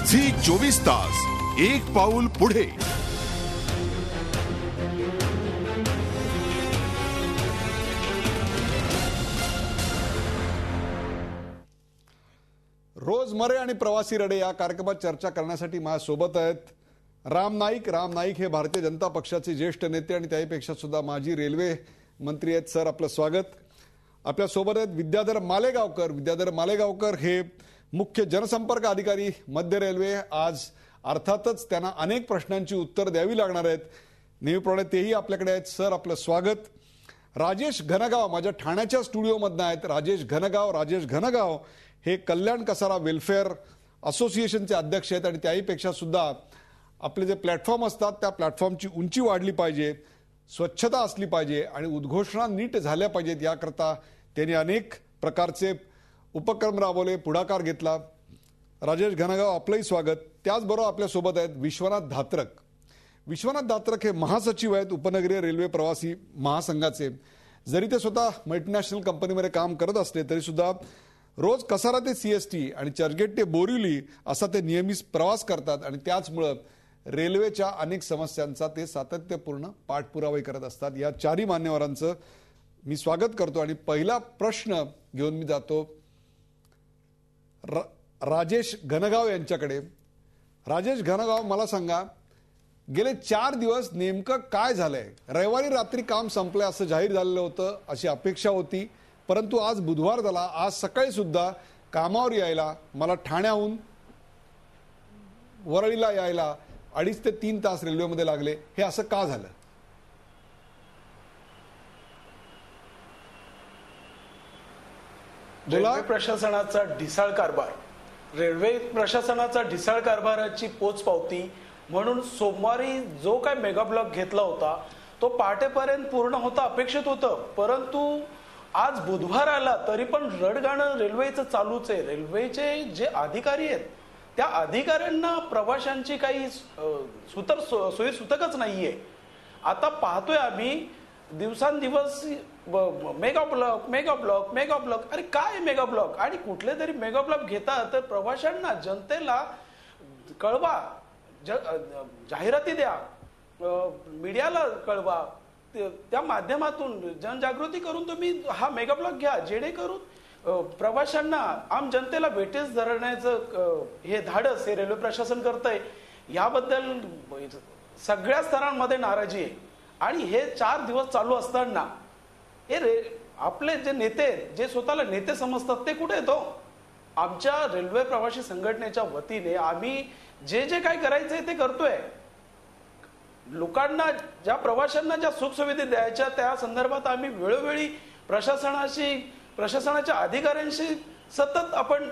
Zee 24 तास एक पाऊल पुढे. रोजमर्रे आणि प्रवासी रडे या कार्यक्रमात चर्चा करण्यासाठी माझ्यासोबत आहेत राम नाईक. राम नाईक हे भारतीय जनता पक्षाचे ज्येष्ठ नेते आणि त्याहीपेक्षा सुद्धा माजी रेल्वे मंत्री आहेत. सर, आपलं स्वागत. आपल्यासोबत आहेत विद्याधर मालेगावकर. विद्याधर मालेगावकर हे मुख्य जनसंपर्क अधिकारी मध्य रेल्वे. आज अर्थातच त्यांना अनेक प्रश्नांची उत्तर द्यावी लागणार आहेत. नेहमीप्रमाणे तेही आपल्याकडे आहेत. सर, आपलं स्वागत. राजेश घनगाव माझ्या ठाण्याच्या स्टुडिओमधनं आहेत. राजेश घनगाव हे कल्याण कसारा वेलफेअर असोसिएशनचे अध्यक्ष आहेत आणि त्याहीपेक्षा सुद्धा आपले जे प्लॅटफॉर्म असतात त्या प्लॅटफॉर्मची उंची वाढली पाहिजे, स्वच्छता असली पाहिजे आणि उद्घोषणा नीट झाल्या पाहिजेत याकरता त्यांनी अनेक प्रकारचे उपक्रम राबवले, पुढाकार घेतला. राजेश घनगाव, आपलंही स्वागत. त्याचबरोबर आपल्यासोबत आहेत विश्वनाथ धात्रक. विश्वनाथ धात्रक हे महासचिव आहेत उपनगरीय रेल्वे प्रवासी महासंघाचे. जरी ते स्वतः मल्टीनॅशनल कंपनीमध्ये काम करत असले तरी सुद्धा रोज कसारा ते सीएसटी आणि चर्चगेट ते बोरिवली असा ते नियमित प्रवास करतात आणि त्याचमुळं रेल्वेच्या अनेक समस्यांचा ते सातत्यपूर्ण पाठपुरावा करत असतात. या चारही मान्यवरांचं मी स्वागत करतो आणि पहिला प्रश्न घेऊन मी जातो राजेश घनगाव यांच्याकडे. राजेश घनगाव, मला सांगा, गेले 4 दिवस नेमकं काय झालंय? रविवारी रात्री काम संपलंय असं जाहीर झालेलं होतं, अशी अपेक्षा होती, परंतु आज बुधवार झाला. आज सकाळी सुद्धा कामावर यायला मला ठाण्याहून वरळीला यायला 2.5 ते 3 तास रेल्वेमध्ये लागले. हे असं का झालं? रेल्वे प्रशासनाचा ढिसाळ कारभार, रेल्वे प्रशासनाचा ढिसाळ कारभाराची पोचपावती म्हणून सोमवारी जो काय मेगा ब्लॉक घेतला होता तो पहाटेपर्यंत पूर्ण होता अपेक्षित होतं, परंतु आज बुधवार आला तरी पण रडगाणं रेल्वेचं चालूच आहे. रेल्वेचे जे अधिकारी आहेत त्या अधिकाऱ्यांना प्रवाशांची काही सोयीसुतकच नाहीये. आता पाहतोय आम्ही दिवसांदिवस मेगा ब्लॉक. अरे काय मेगा ब्लॉक? आणि कुठले तरी मेगा ब्लॉक घेतात तर प्रवाशांना, जनतेला कळवा, जाहिराती द्या, मीडियाला कळवा, त्या माध्यमातून जनजागृती करून तुम्ही हा मेगा ब्लॉक घ्या, जेणेकरून प्रवाशांना, आम जनतेला वेठीस धरण्याचं हे धाडस हे रेल्वे प्रशासन करतंय. याबद्दल सगळ्या स्तरांमध्ये नाराजी आहे. आणि हे 4 दिवस चालू असताना हे आपले जे नेते, जे स्वतःला नेते समजतात, ते कुठे येतो? आमच्या रेल्वे प्रवासी संघटनेच्या वतीने आम्ही जे जे काय करायचंय ते करतोय. लोकांना, ज्या प्रवाशांना ज्या सुखसुविधा द्यायच्या त्या संदर्भात आम्ही वेळोवेळी प्रशासनाच्या अधिकाऱ्यांशी सतत आपण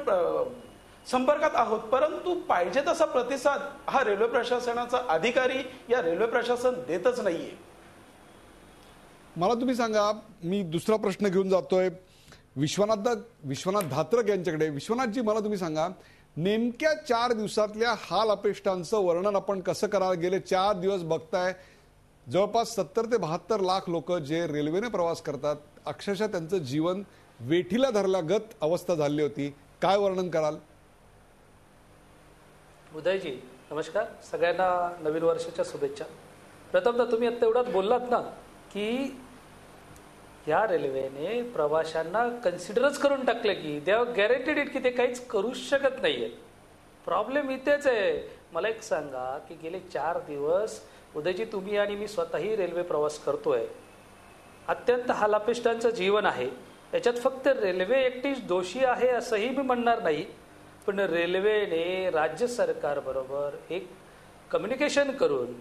संपर्कात आहोत, परंतु पाहिजे तसा प्रतिसाद हा रेल्वे प्रशासनाचा अधिकारी या रेल्वे प्रशासन देतच नाहीये. मला तुम्ही सांगा, मी दुसरा प्रश्न घेऊन जातोय विश्वनाथ धात्रक यांच्याकडे. विश्वनाथजी, मला तुम्ही सांगा, नेमक्या 4 दिवसातल्या हाल अपेष्टांचं वर्णन आपण कसं कराल? गेले 4 दिवस बघताय, जवळपास 70 ते 72 लाख लोक जे रेल्वेने प्रवास करतात, अक्षरशः त्यांचं जीवन वेठीला धरल्यागत अवस्था झाली होती. काय वर्णन कराल? उदयजी नमस्कार. सगळ्यांना नवीन वर्षाच्या शुभेच्छा. प्रथमतः तुम्ही आता एवढाच बोललात ना की या रेल्वेने प्रवाशांना कन्सिडरच करून टाकले की दे हॅव गॅरंटीड इट की ते काहीच करू शकत नाहीये. प्रॉब्लेम इथेच आहे. मला एक सांगा की गेले 4 दिवस उदयजी, तुम्ही आणि मी स्वतःही रेल्वे प्रवास करतोय. अत्यंत हालापेष्टांचं जीवन आहे. याच्यात फक्त रेल्वे एकटीच दोषी आहे असंही मी म्हणणार नाही, पण रेल्वेने राज्य सरकारबरोबर एक कम्युनिकेशन करून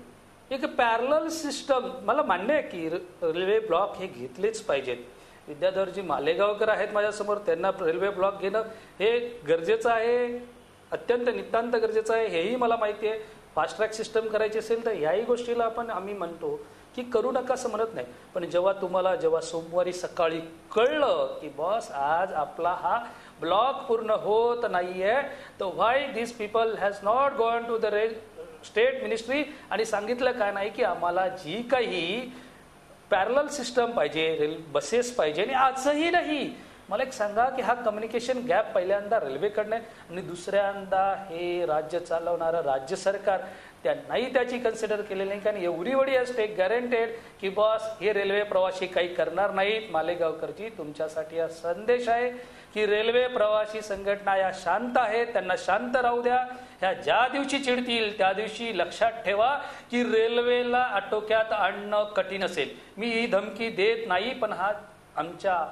एक पॅरलल सिस्टम, मला मान्य आहे की रेल्वे ब्लॉक हे घेतलेच पाहिजेत. विद्याधरजी मालेगावकर आहेत माझ्यासमोर, त्यांना रेल्वे ब्लॉक घेणं हे गरजेचं आहे, अत्यंत नितांत गरजेचं आहे, हेही मला माहिती आहे. फास्ट ट्रॅक सिस्टम करायची असेल तर याही गोष्टीला आम्ही म्हणतो की करू नका असं म्हणत नाही. पण जेव्हा सोमवारी सकाळी कळलं की बॉस आज आपला हा ब्लॉक पूर्ण होत नाहीये, तर why this people has not gone to the state ministry आणि सांगितलं काय नाही की आम्हाला जी काही पॅरलल सिस्टम पाहिजे, बसेस पाहिजे. आणि आजही नाही, मला एक सांगा की हा कम्युनिकेशन गॅप पहिल्यांदा रेल्वेकडनं आणि दुसऱ्यांदा हे राज्य चालवणारं राज्य सरकार त्यांनाही त्याची कन्सिडर केलेली नाही. कारण एव्हरीबडी हॅज टेक गॅरंटेड की बॉस हे रेल्वे प्रवासी काही करणार नाहीत. मालेगावकरजी, तुमच्यासाठी हा संदेश आहे की रेल्वे प्रवासी संघटना या शांत आहेत, त्यांना शांत राहू द्या. ह्या ज्या दिवशी चिडतील त्या दिवशी लक्षात ठेवा की रेल्वेला आटोक्यात आणणं कठीण असेल. मी ही धमकी देत नाही, पण हा आमच्या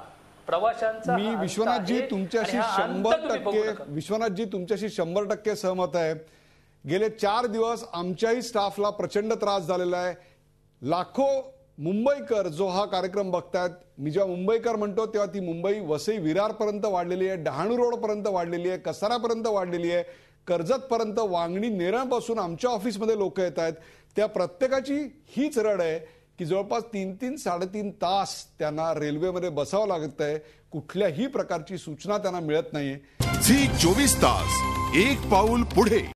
प्रवाशांचा मी विश्वनाथजी तुमच्याशी 100% सहमत आहे. गेले 4 दिवस आमच्याही स्टाफला प्रचंड त्रास झालेला आहे. लाखो मुंबईकर जो हा कार्यक्रम बघतायत, मी जेव्हा मुंबईकर म्हणतो तेव्हा ती मुंबई वसई विरारपर्यंत वाढलेली आहे, डहाणू रोडपर्यंत वाढलेली आहे, कसारापर्यंत वाढलेली आहे, कर्जतपर्यंत, वांगणी नेरळपासून आमच्या ऑफिसमध्ये लोक येत आहेत. त्या प्रत्येकाची हीच रड आहे की जवळपास 3-3, 3.5 तास त्यांना रेल्वेमध्ये बसावं लागत आहे. कुठल्याही प्रकारची सूचना त्यांना मिळत नाहीये. झी 24 तास, एक पाऊल पुढे.